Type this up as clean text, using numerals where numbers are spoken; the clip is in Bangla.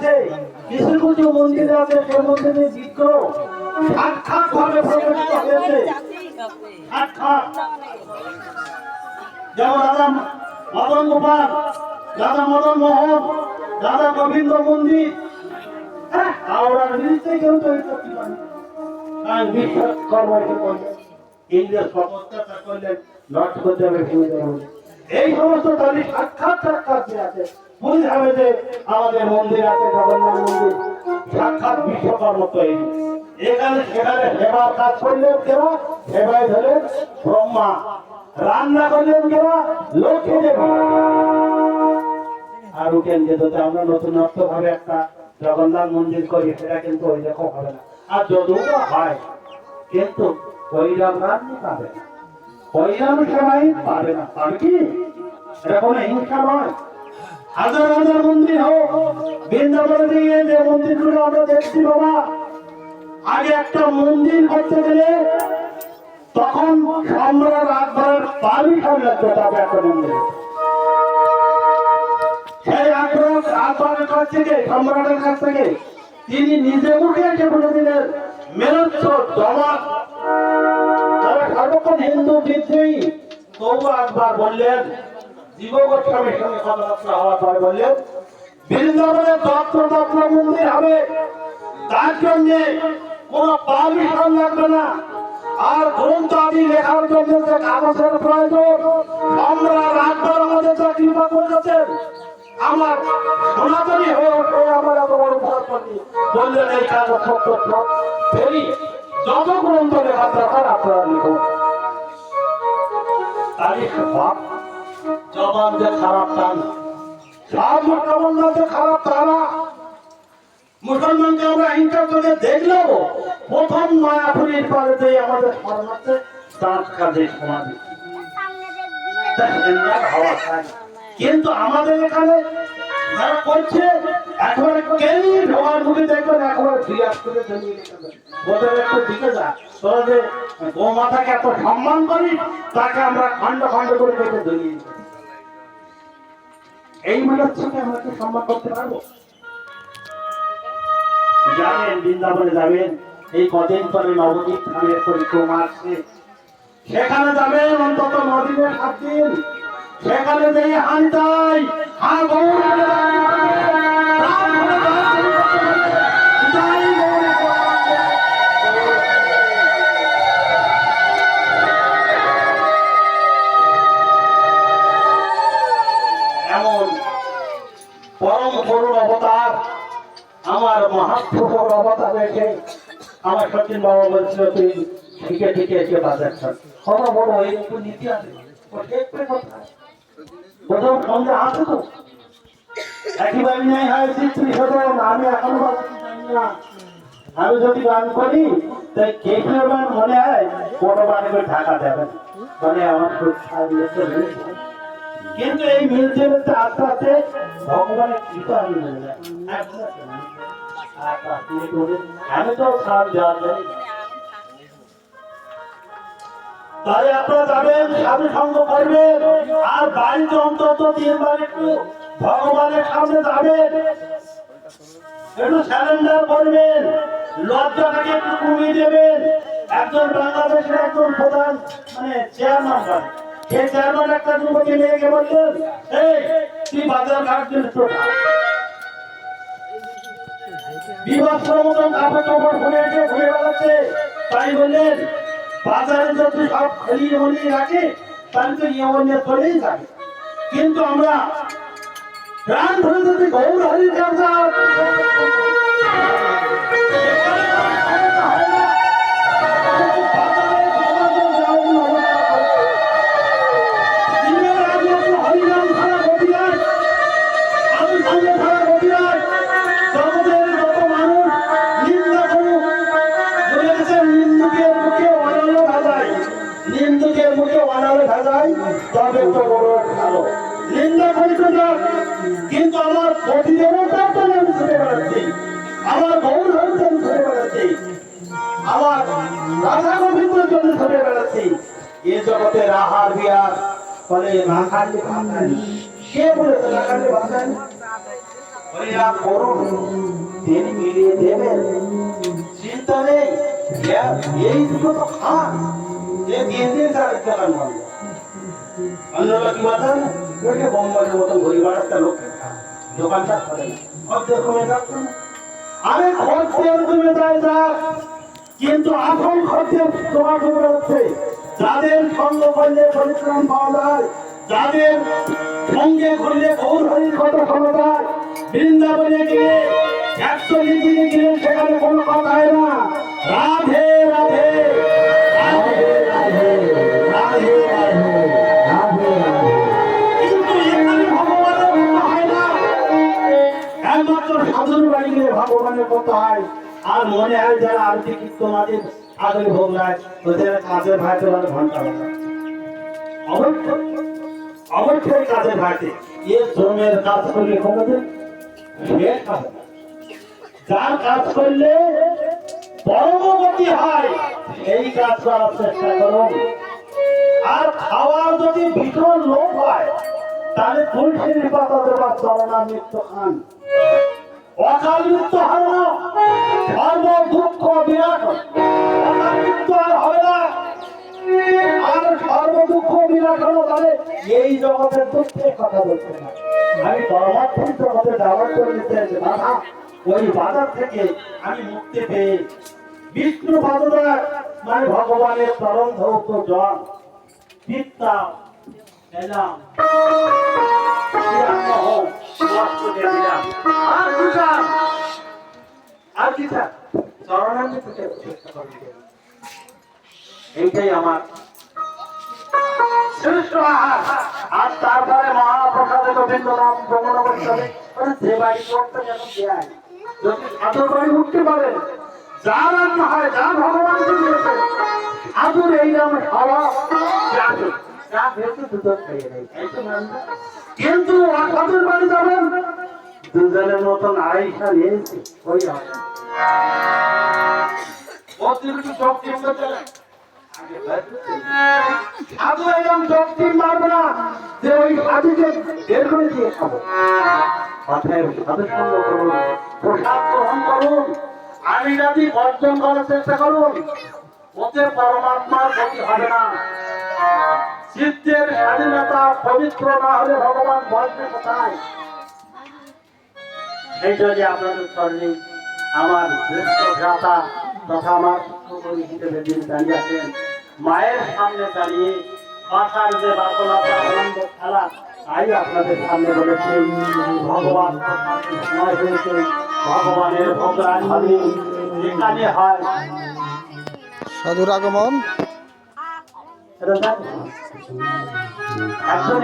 আছে, কিছু কিছু মন্দিরে আছে, সে মন্দিরে বিগ্রহ সাক্ষাৎ ভাবে প্রতিষ্ঠিত হয়েছে। সাক্ষাৎ যেমন রাধা মদন গোপাল, রাধা মদন মোহন, রাধা গোবিন্দ মন্দির, হ্যাঁ, হাওড়ার বিরুদ্ধে কেউ তৈরি করতে পারে। কারণ বিশ্বাস কর্ম করলেন, ইন্দ্রিয় সমস্যা করলেন, নষ্ট করতে হবে ভেঙে দেওয়া। এই সমস্ত তাদের সাক্ষাৎ সাক্ষাৎ যে আছে, বুঝতে হবে যে আমাদের মন্দির আছে, জগন্নাথ মন্দির সাক্ষাৎ বিশ্বকর্ম তৈরি। এখানে সেখানে সেবার কাজ করলেন কেনা, সেবায় ধরেন ব্রহ্মা, রান্না করলেন কেনা লক্ষ্মী দেব। আর উঠেন যে যদি আমরা নতুনত্ব ভাবে একটা জগন্নাথ মন্দির করি, সেটা কিন্তু ওই রকম হবে না। আর যদিও হয়, কিন্তু ওইরাম রান্না পাবে না, ওইরাম সেবাই পাবে না। পাবে কি? এটা কোনো হিংসা নয়। হাজার হাজার মন্দির হোক, বৃন্দাবনে দিয়ে যে মন্দিরগুলো আমরা দেখছি বাবা, আগে একটা মন্দির করতে গেলে তখন সম্রাট আকবরের পারমিশন লাগতো তবে একটা মন্দির। সেই আকবরের কাছ থেকে, সম্রাটের কাছ থেকে তিনি নিজে মুখে এসে বলে দিলেন মেরুচ্ছ জমাত, তারা সর্বক্ষণ হিন্দু বিদ্রোহী। তবু আকবর বললেন, জীব গোস্বামীর সঙ্গে কথাবার্তা হওয়ার পরে বললেন বৃন্দাবনে যত্র মন্দির হবে, তার জন্য কোন পারমিশন লাগবে না। আর গ্রন্থ আদি লেখার জন্য যে কাগজের প্রয়োজন, সম্রাট আকবর আমাদের যা কৃপা করেছেন, আমার সনাতনী হয়ে ওঠে, আমার এত বড় উপলব্ধি। বললেন এই কাগজ সত্য ফেরি, যত গ্রন্থ লেখা দরকার আপনারা লিখুন। তারিখ ভাব জবান যে খারাপ তা না, সব মুসলমান যে খারাপ তা না। মুসলমানকে আমরা হিংসা করে দেখলেও প্রথম মায়াপুরীর পরে যে আমাদের শরণার্থে তার কাজে সমাধি, কিন্তু আমাদের এখানে যারা করছে একেবারে কেলি ঢোয়ার মুখে দেখবেন, একেবারে বিরাট করে জমিয়ে রেখেছেন। ওদের একটু দিকে যা, তোরা যে গোমাতাকে এত সম্মান করি, তাকে আমরা খন্ড খন্ড করে দেখে জমিয়ে দিতে, এই মনের সঙ্গে আমরা কি সম্মান করতে পারবো? যাবেন বৃন্দাবনে, যাবেন এই কদিন পরে নবদ্বীপ ধামের পরিক্রমা আসছে, সেখানে যাবেন অন্তত 9 দিনের 7 দিন। সেখানে যেই হান্তাই এমন পরম করুণ অবতার, আমার মহাপ্রভুর অবতার রেখে আমার সচিন বাবা বলছিল তুই ঠিকে ঠিকে এসে বাজার খান। বড় বড় এই একটু নীতি আছে, প্রথম সঙ্গে আছে তো একেবারে নেই হয়েছি তুই শোধন, আমি এখন জানি না। আমি যদি গান করি তাই কে মনে হয় কোনো বাড়ি করে ঢাকা দেবেন, মানে আমার কিন্তু এই মিলতে মিলতে আস্তে আস্তে ভগবানের কৃপা আমি মিলে যায়। আমি তো সার যাওয়া যাই, তাই আপনারা যাবেন, সাধু সঙ্গ করবেন, আর বাড়িতে অন্তত 3 বার একটু ভগবানের সামনে যাবেন, একটু স্যালেন্ডার করবেন, লজ্জাটাকে একটু কমিয়ে দেবেন। একজন বাংলাদেশের একজন প্রধান মানে চেয়ারম্যান হয়, সেই চেয়ারম্যান একটা যুবতী মেয়েকে বললেন এই তুই বাজার ঘাট দিন বিভৎসর মতন কাপড় টাপড় ঘুরে এসে ঘুরে বেড়াচ্ছে। তাই বললেন বাজারে যদি সব খলিয়ে হলিয়ে রাখে তাহলে তো ইয়ে চলেই যাবে, কিন্তু আমরা প্রাণ ধরে যদি গৌর হরির কাছে কিন্তু আমার প্রতিদেবতা তো আমি ছুটে বেড়াচ্ছি, আমার গৌর হরির জন্য ছুটে বেড়াচ্ছি, আমার রাধা গোবিন্দের জন্য ছুটে বেড়াচ্ছি। এ জগতে রাহার বিহার বলে না খালি ভাষায়, কে বলেছে না খালি ভাষায়? হরিনাম করুন, তিনি মিলিয়ে দেবেন, চিন্তা নেই। এই দুটো তো খান, যে দিয়ে দিয়ে তার দোকান বন্ধ। অন্যরা কি বলেন, ওকে বোম্বাইয়ের মতো ঘুরিবার একটা লোক দোকানটা করে না, অর্ধেক কমে যাচ্ছে না। আরে খরচের কমে যায় যাক, কিন্তু আসল খরচের জমা কমে যাচ্ছে। যাদের সঙ্গ করলে পরিশ্রম পাওয়া যায়, যাদের সঙ্গে করলে গৌর হরির কথা শোনা যায়, বৃন্দাবনে গিয়ে 120 দিনে গেলে সেখানে কোনো কথা হয় না। রাধে রাধে রাধে রাধে রাধে রাধে রাধে। কিন্তু এখানে ভগবানের কথা হয় না, একমাত্র সাধুর বাড়ি গিয়ে ভগবানের কথা হয়। আর মনে হয় যারা আরতি কীর্তন আছে আগে ভোগ নেয়, ওদের কাজের ভাইতে বলে ঘন্টা অবশ্যই অবশ্যই কাজের ভাইতে এ শ্রমের কাজ করলে কোনোদিন শেষ হবে না। যার কাজ করলে পরমগতি হয় এই কাজ করার চেষ্টা করুন। আর খাওয়ার যদি ভীষণ লোভ হয় তাহলে তুলসীর পাতা দেবার চরণামৃত খান। অকাল মৃত্যু হয় না, ধর্ম দুঃখ বিরাট, অকাল মৃত্যু আর হবে না। আর সর্ব দুঃখ বিরাট হলো তাহলে এই জগতের দুঃখের কথা বলছে না। আমি পরমাত্মিক জগতে যাওয়ার জন্য বাধা, ওই বাজার থেকে আমি মুক্তি পেয়ে বিষ্ণু পাদরা মানে ভগবানের চরণ ধৌত জল পিতা এলাম, আর কি স্যার চরণামৃত এইটাই আমার শ্রেষ্ঠ আহার। আর তারপরে মহাপ্রসাদে গোবিন্দ নাম ভ্রমণ করতে হবে। যে বাড়ি করতে যেন দেয়, যদি সাধুর বাড়ি উঠতে পারেন, যার রান্না হয়, যা ভগবানকে দিয়েছে, সাধুর এই নাম খাওয়া যা ভেবে দুটো খেয়ে নেই। কিন্তু অসাধুর বাড়ি যাবেন, দুজনের মতন আড়াইশা নিয়েছে, ওই হবে অতিরিক্ত চোখ চিন্তা চলে। সাধু একদম চোখ চিন মারবে না যে ওই সাধুকে বের করে দিয়ে খাবো। অতএব সাধু সঙ্গ করুন, প্রসাদ গ্রহণ করুন, আমি জাতি বর্জন করার চেষ্টা করুন, ওতে পরমাত্মার গতি হবে না। চিত্তের স্বাধীনতা পবিত্র না হলে ভগবান বসবে কোথায়? এই জন্য আপনাদের চরণে আমার শ্রেষ্ঠ ভ্রাতা তথা আমার সহকর্মী হিসেবে যিনি দাঁড়িয়ে আছেন, মায়ের সামনে দাঁড়িয়ে পাখার যে বার্তালাপ আনন্দ খেলা তাই আপনাদের সামনে বলেছে। ভগবান সময় হয়েছে, ভগবানের ভোগরাজ হবে, যেখানে হয় সাধুর আগমন। একজন